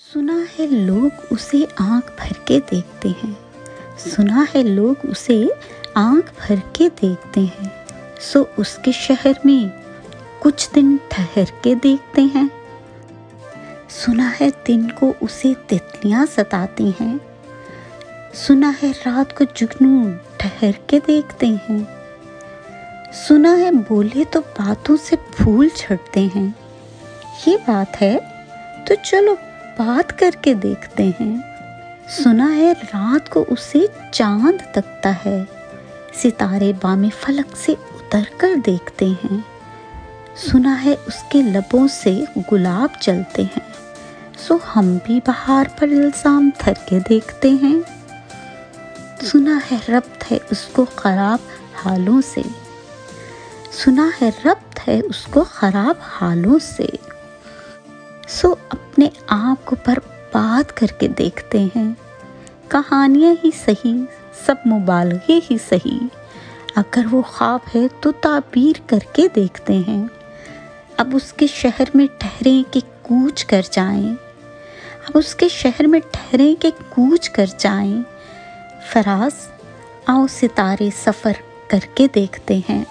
सुना है लोग उसे आंख भर के देखते हैं। सुना है लोग उसे आंख भर के देखते हैं। सो उसके शहर में कुछ दिन ठहर के देखते हैं। सुना है दिन को उसे तितलियां सताती हैं। सुना है रात को जुगनू ठहर के देखते हैं। सुना है बोले तो बातों से फूल झड़ते हैं। ये बात है तो चलो बात करके देखते हैं। सुना है रात को उसे चांद तकता है। सितारे बामे फलक से उतर कर देखते हैं। सुना है उसके लबों से गुलाब चलते हैं। सो हम भी बहार पर इल्जाम धर के देखते हैं। सुना है रब्त है उसको खराब हालों से। सुना है रब्त है उसको खराब हालों से। सो अपने आप को बर्बाद करके देखते हैं। कहानियाँ ही सही, सब मुबालगे ही सही। अगर वो ख्वाब है तो ताबीर करके देखते हैं। अब उसके शहर में ठहरें कि कूच कर जाएं। अब उसके शहर में ठहरें कि कूच कर जाएं। फराज आओ सितारे सफ़र करके देखते हैं।